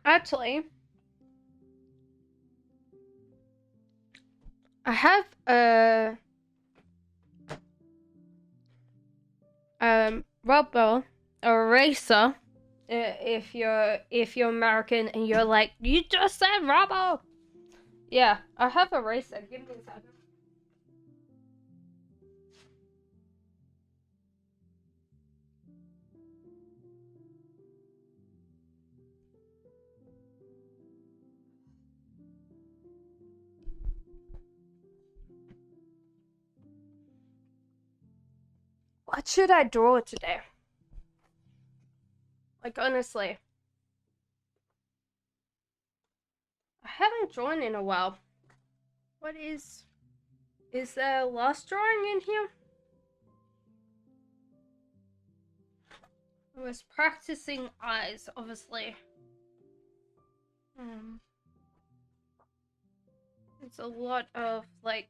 Actually, I have a rubber eraser. If you're American and you're like, you just said rubber. Yeah, I have a eraser. Give me a second. What should I draw today? Like, honestly, I haven't drawn in a while. What is there a last drawing in here? I was practicing eyes, obviously. It's a lot of, like,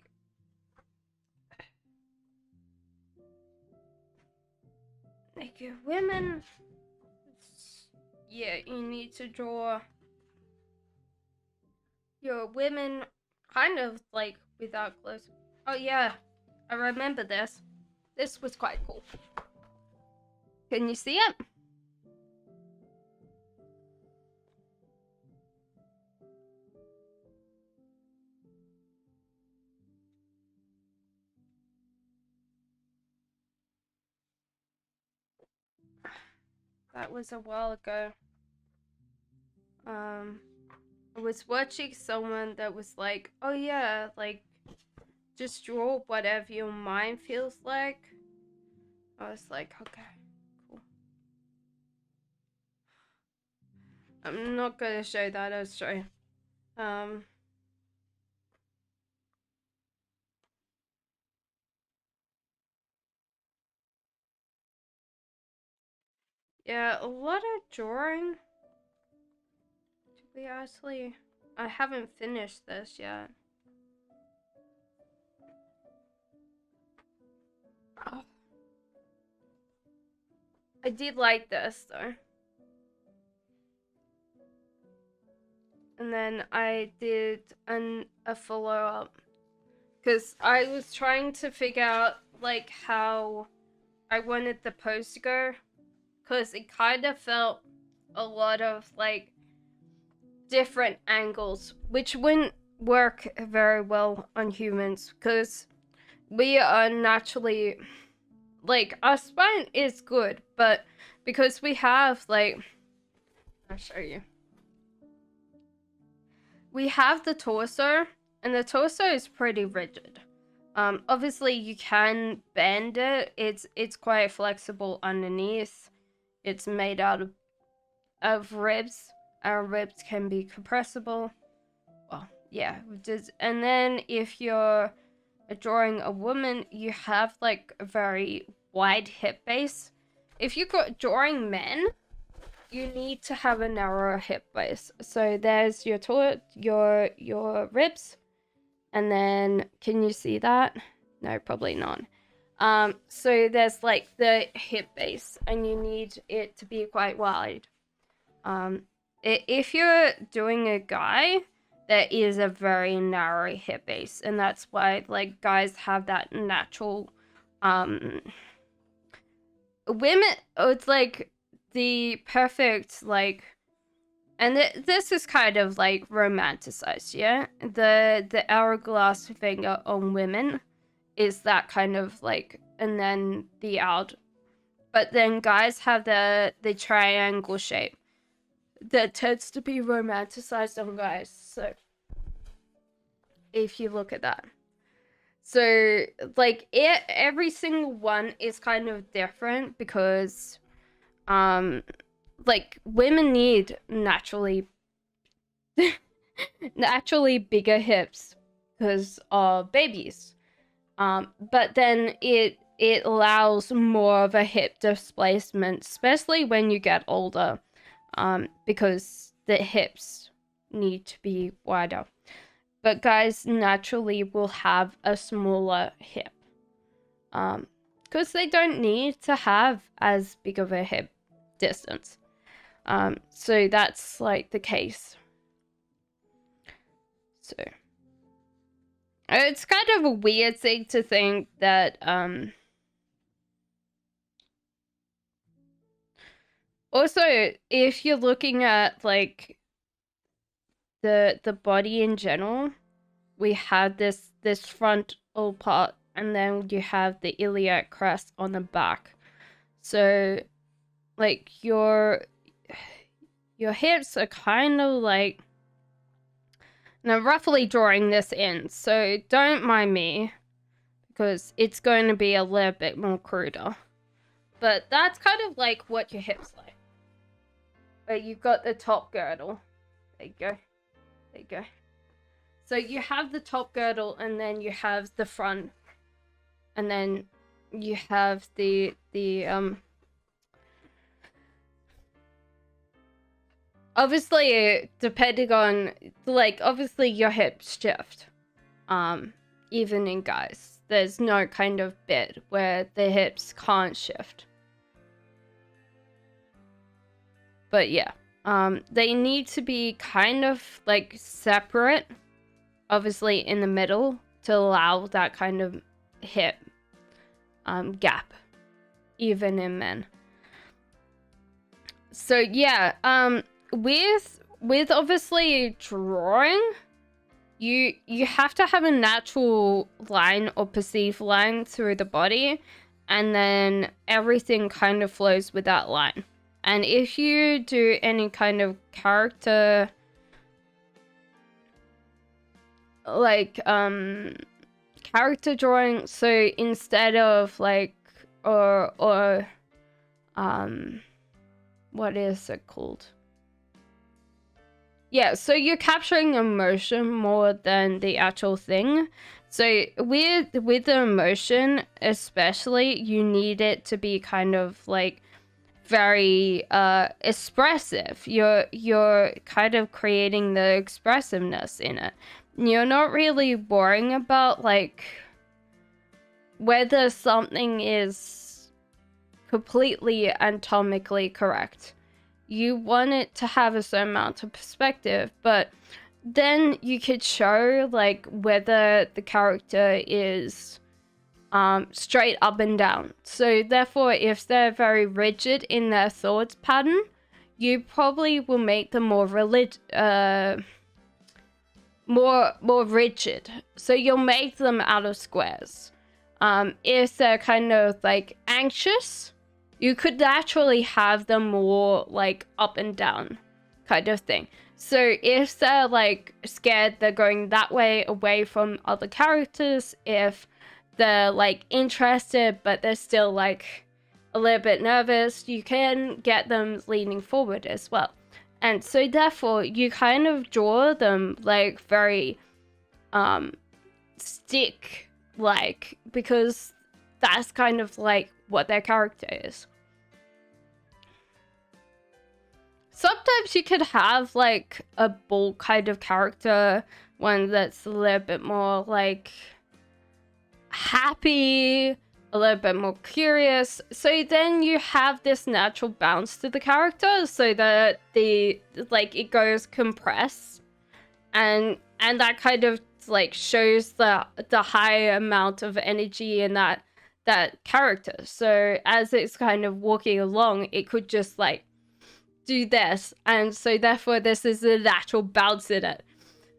naked women. Yeah, you need to draw your women kind of like without clothes. Oh yeah, I remember this. This was quite cool. Can you see it? That was a while ago. I was watching someone that was like, oh yeah, like, just draw whatever your mind feels like. I was like, okay, cool. I'm not gonna show that, I'll show. Yeah, a lot of drawing. To be honestly, I haven't finished this yet. Oh. I did like this though. And then I did a follow-up because I was trying to figure out like how I wanted the pose to go, because it kind of felt a lot of like different angles, which wouldn't work very well on humans because we are naturally, like, our spine is good, but because we have like, I'll show you. We have the torso, and the torso is pretty rigid. Obviously you can bend it. It's quite flexible underneath. It's made out of ribs. Our ribs can be compressible. Well, yeah. And then if you're drawing a woman, you have like a very wide hip base. If you're drawing men, you need to have a narrower hip base. So there's your ribs, and then can you see that? No, probably not. So there's like the hip base, and you need it to be quite wide. If you're doing a guy, there is a very narrow hip base, and that's why like guys have that natural women, it's like the perfect, like, and this is kind of like romanticized, yeah. The hourglass finger on women is that kind of like, and then the out, but then guys have the triangle shape that tends to be romanticized on guys. So if you look at that, so like every single one is kind of different because like women need naturally bigger hips because of babies. But then it allows more of a hip displacement, especially when you get older, because the hips need to be wider. But guys naturally will have a smaller hip, because they don't need to have as big of a hip distance. So that's like the case. So it's kind of a weird thing to think that also if you're looking at like the body in general, we have this frontal part, and then you have the iliac crest on the back. So like your hips are kind of like, and I'm roughly drawing this in, so don't mind me because it's going to be a little bit more cruder. But that's kind of like what your hips like. But you've got the top girdle. There you go. There you go. So you have the top girdle, and then you have the front, and then you have the obviously depending on like obviously your hips shift. Even in guys, there's no kind of bit where the hips can't shift. But yeah, they need to be kind of like separate, obviously in the middle, to allow that kind of hip gap, even in men. So yeah, with obviously drawing, you have to have a natural line or perceived line through the body, and then everything kind of flows with that line. And if you do any kind of character like character drawing, so instead of like or what is it called? Yeah, so you're capturing emotion more than the actual thing. So with the emotion especially, you need it to be kind of like very expressive. You're kind of creating the expressiveness in it. You're not really worrying about like whether something is completely anatomically correct. You want it to have a certain amount of perspective, but then you could show like whether the character is straight up and down. So therefore, if they're very rigid in their thoughts pattern, you probably will make them more more rigid. So you'll make them out of squares. If they're kind of like anxious, you could naturally have them more like up and down kind of thing. So if they're like scared, they're going that way away from other characters. If they're like interested, but they're still like a little bit nervous, you can get them leaning forward as well. And so therefore you kind of draw them like very stick like, because that's kind of like what their character is. Sometimes you could have like a bull kind of character, one that's a little bit more like happy, a little bit more curious. So then you have this natural bounce to the character, so that the like it goes compressed, and that kind of like shows the high amount of energy in that character. So as it's kind of walking along, it could just like do this, and so therefore this is a natural bounce in it,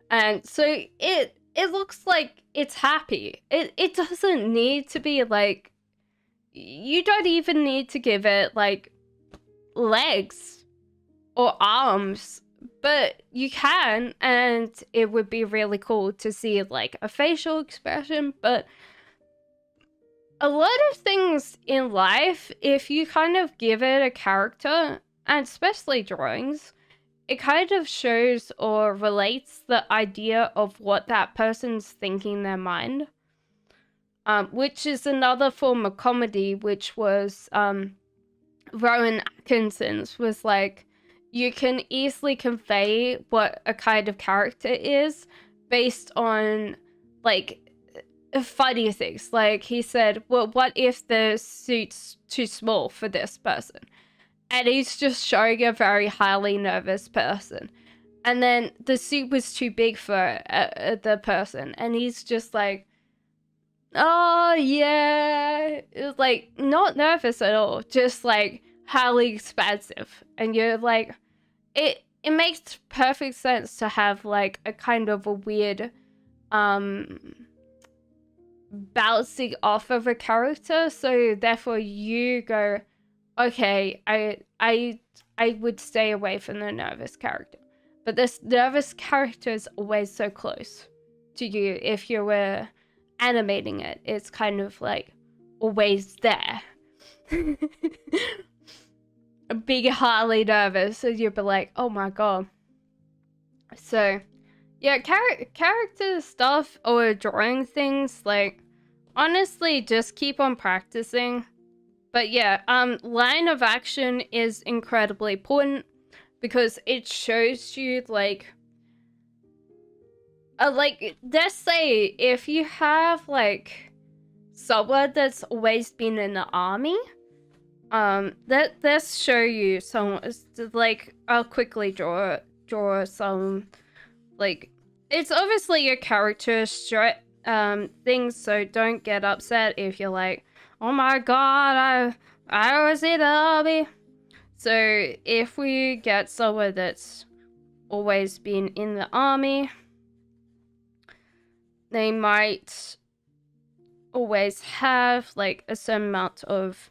and so it looks like it's happy. It doesn't need to be like, you don't even need to give it like legs or arms, but you can, and it would be really cool to see like a facial expression. But a lot of things in life, if you kind of give it a character, and especially drawings, it kind of shows or relates the idea of what that person's thinking in their mind. Which is another form of comedy, which was Rowan Atkinson's, was like, you can easily convey what a kind of character is based on like funny things. Like he said, well, what if the suit's too small for this person? and he's just showing a very highly nervous person. And then the suit was too big for the person, and he's just like, oh yeah, it's like not nervous at all, just like highly expansive. And you're like, it makes perfect sense to have like a kind of a weird bouncing off of a character, so therefore you go, okay, I would stay away from the nervous character. But this nervous character is always so close to you. If you were animating it, it's kind of like always there. A big highly nervous, so you'd be like, oh my god. So yeah, character stuff or drawing things, like, honestly, just keep on practicing. But yeah, line of action is incredibly important because it shows you, like, let's say if you have, like, someone that's always been in the army, let's show you some, like, I'll quickly draw some, like, it's obviously your character things, so don't get upset if you're like, oh my god, I was in the army. So if we get someone that's always been in the army, they might always have like a certain amount of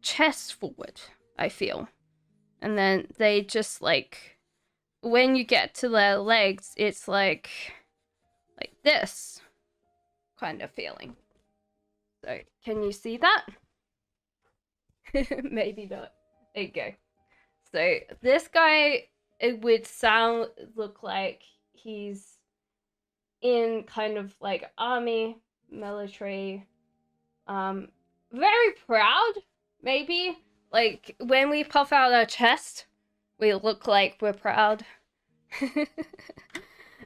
chest forward, I feel. And then they just like, when you get to their legs, it's like this kind of feeling. So can you see that? Maybe not. There you go. So this guy, it would look like he's in kind of like army, military, very proud, maybe. Like when we puff out our chest, we look like we're proud.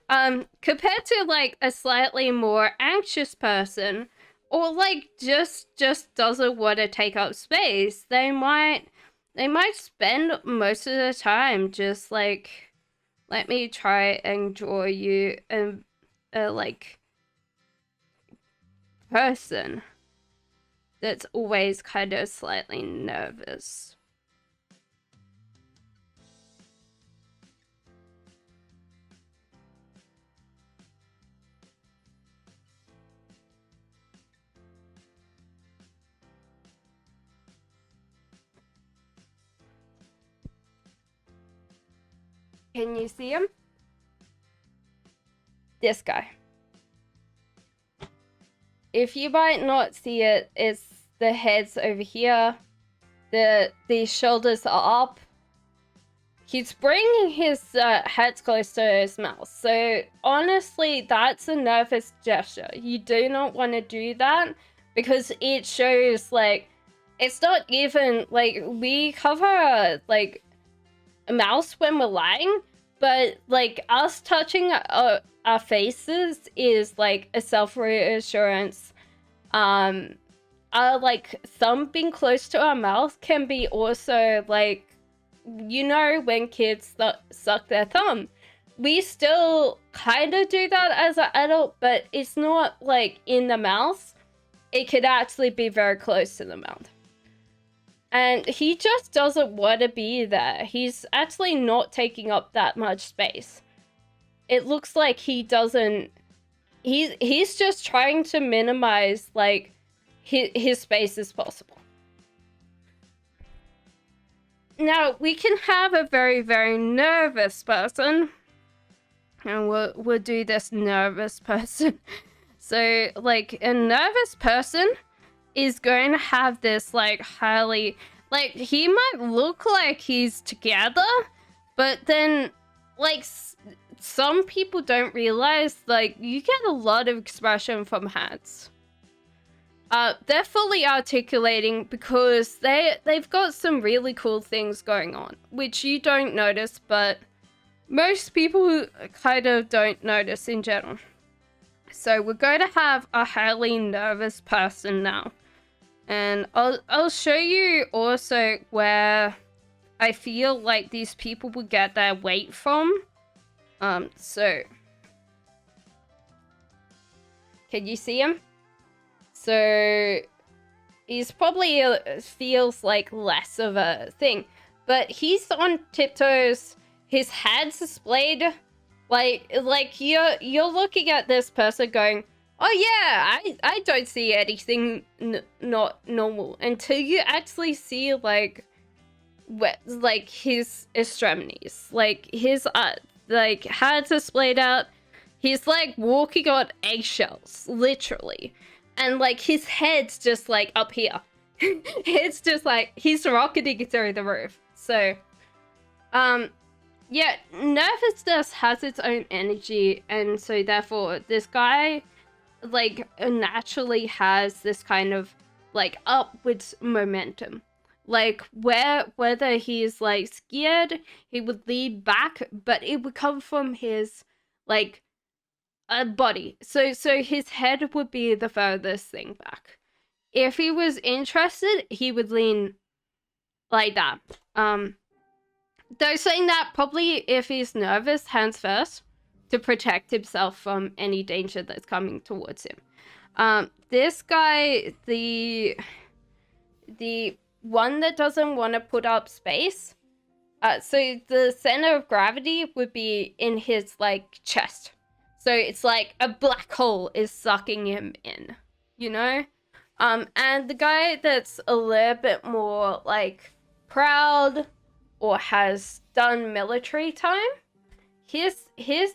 Compared to like a slightly more anxious person, or like just doesn't want to take up space, they might spend most of the time just like, let me try and draw you a like person that's always kind of slightly nervous. Can you see him? This guy. If you might not see it, it's the head's over here. The shoulders are up. He's bringing his head close to his mouth. So honestly, that's a nervous gesture. You do not want to do that because it shows like, it's not even like, we cover like a mouse when we're lying, but like us touching our faces is like a self-reassurance. Our like thumb being close to our mouth can be also like, you know, when kids suck their thumb, we still kind of do that as an adult, but it's not like in the mouth. It could actually be very close to the mouth. And he just doesn't want to be there. He's actually not taking up that much space. It looks like he doesn't... He's just trying to minimize, like, his space as possible. Now, we can have a very, very nervous person. And we'll do this nervous person. So, like, a nervous person is going to have this like highly, like, he might look like he's together, but then like some people don't realize, like, you get a lot of expression from hands. They're fully articulating because they've got some really cool things going on, which you don't notice, but most people kind of don't notice in general. So we're going to have a highly nervous person now. And I'll show you also where I feel like these people would get their weight from. So can you see him? So he's probably feels like less of a thing, but he's on tiptoes. His head's displayed, like you're looking at this person going, "Oh yeah, I don't see anything not normal," until you actually see like his extremities, like his like hands displayed out. He's like walking on eggshells, literally. And like his head's just like up here. It's just like he's rocketing through the roof. So yeah, nervousness has its own energy, and so therefore this guy like naturally has this kind of like upwards momentum. Like whether he's like scared, he would lean back, but it would come from his like a body. So his head would be the furthest thing back. If he was interested, he would lean like that. Though saying that, probably if he's nervous, hands first to protect himself from any danger that's coming towards him. This guy, the one that doesn't want to put up space. So the center of gravity would be in his like chest. So it's like a black hole is sucking him in, you know? And the guy that's a little bit more like proud or has done military time, his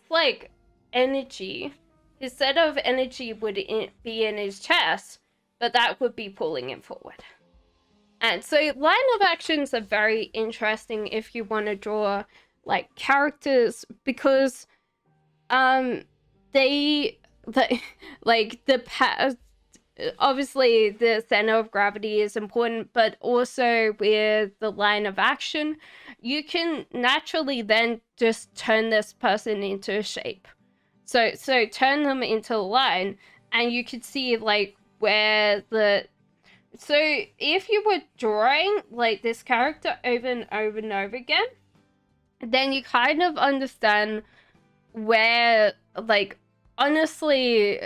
like energy, his set of energy would be in his chest, but that would be pulling him forward. And so line of actions are very interesting if you want to draw like characters, because they like obviously the center of gravity is important, but also with the line of action, you can naturally then just turn this person into a shape. So turn them into a line, and you could see like where so if you were drawing like this character over and over and over again, then you kind of understand where, like, honestly,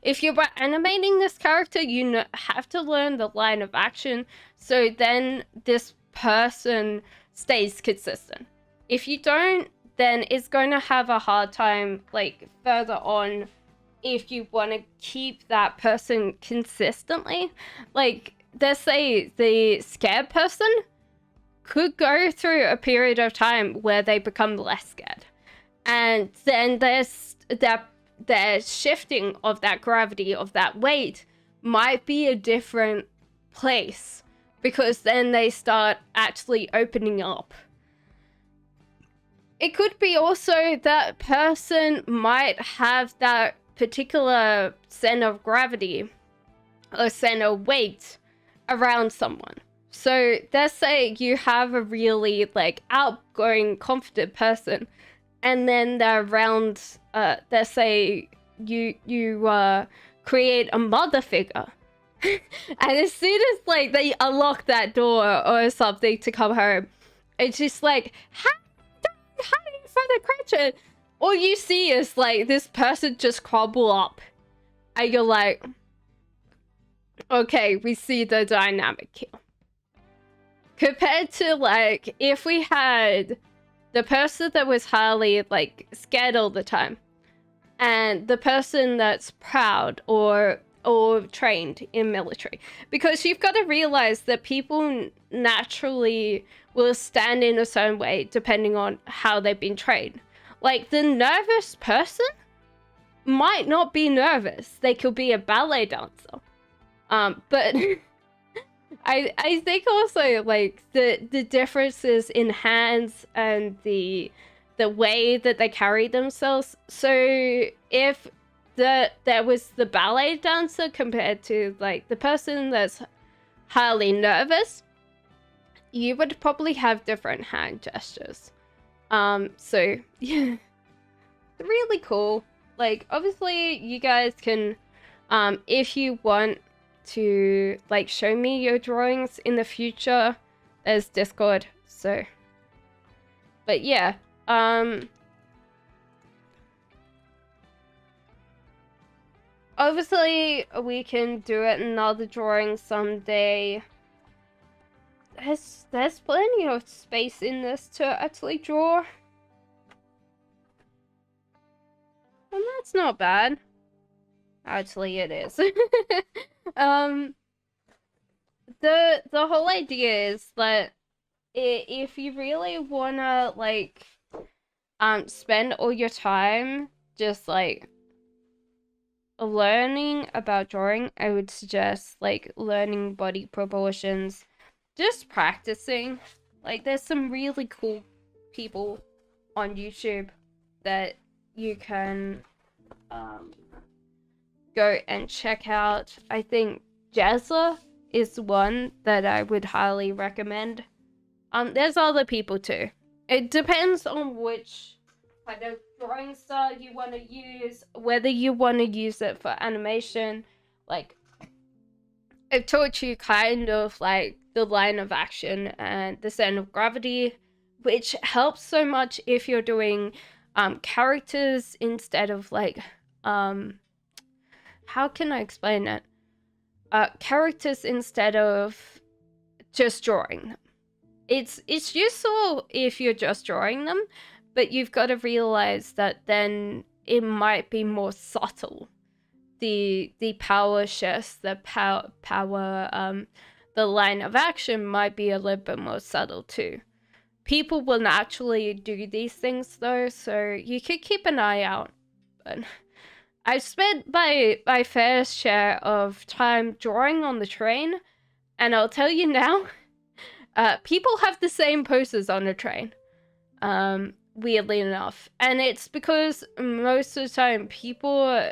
if you're animating this character, you have to learn the line of action, so then this person stays consistent. If you don't, then it's going to have a hard time, like, further on, if you want to keep that person consistently. Like, let's say the scared person could go through a period of time where they become less scared. And then there's the shifting of that gravity, of that weight, might be a different place, because then they start actually opening up. It could be also that person might have that particular center of gravity or center of weight around someone. So let's say you have a really like outgoing, confident person, and then they're around, let's say you create a mother figure. And as soon as like they unlock that door or something to come home, it's just like, hiding from the creature. All you see is like this person just crumble up, and you're like, okay, we see the dynamic here. Compared to like if we had the person that was highly like scared all the time, and the person that's proud or trained in military, because you've got to realize that people naturally will stand in a certain way depending on how they've been trained. Like the nervous person might not be nervous; they could be a ballet dancer. But I think also like the differences in hands and the way that they carry themselves. So if there was the ballet dancer compared to like the person that's highly nervous, you would probably have different hand gestures. So yeah, really cool. Like obviously you guys can, if you want to like show me your drawings in the future, there's Discord. So, but yeah, obviously we can do it in another drawing someday. There's plenty of space in this to actually draw. And that's not bad. Actually, it is. The whole idea is that if you really wanna like spend all your time just like learning about drawing, I would suggest like learning body proportions, just practicing. Like there's some really cool people on YouTube that you can go and check out. I think Jazza is one that I would highly recommend. There's other people too. It depends on which kind of drawing style you want to use, whether you want to use it for animation. Like, I've taught you kind of like the line of action and the center of gravity, which helps so much if you're doing characters instead of like how can I explain it? Characters instead of just drawing them. It's useful if you're just drawing them, but you've got to realize that then it might be more subtle. The power shifts, the the line of action might be a little bit more subtle too. People will naturally do these things though, so you could keep an eye out. But I've spent my fair share of time drawing on the train, and I'll tell you now, people have the same poses on the train, weirdly enough. And it's because most of the time people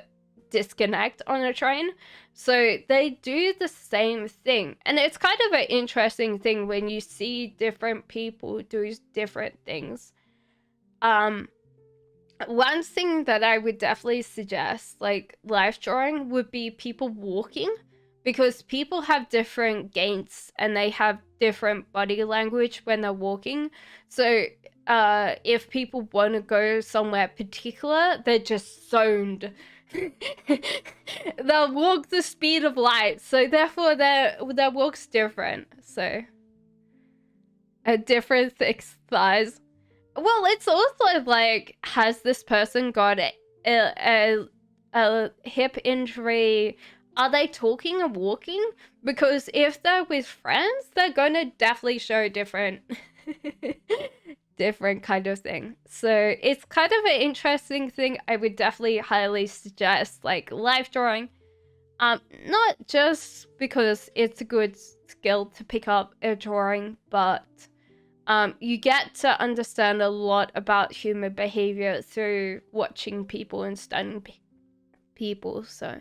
disconnect on a train, so they do the same thing. And it's kind of an interesting thing when you see different people do different things. One thing that I would definitely suggest, like live drawing, would be people walking, because people have different gaits and they have different body language when they're walking. So if people want to go somewhere particular, they're just zoned. They'll walk the speed of light, so therefore their walk's different. So a different thighs. Well, it's also like, has this person got a hip injury? Are they talking and walking? Because if they're with friends, they're gonna definitely show different different kind of thing. So it's kind of an interesting thing. I would definitely highly suggest like live drawing. Not just because it's a good skill to pick up a drawing, but you get to understand a lot about human behavior through watching people and studying people. So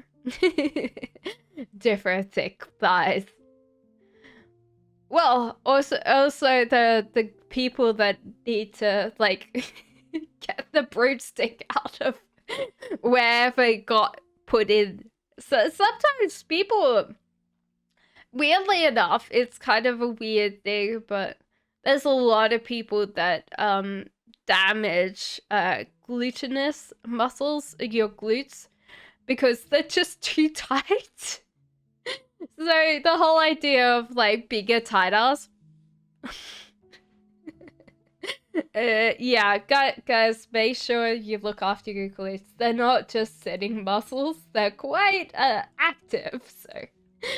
different thick thighs. Well, also the people that need to like get the broomstick out of wherever it got put in. So sometimes people, weirdly enough, it's kind of a weird thing, but there's a lot of people that damage glutinous muscles, your glutes, because they're just too tight. So the whole idea of like bigger tight ass. Yeah, guys, make sure you look after your glutes. They're not just sitting muscles, they're quite active, so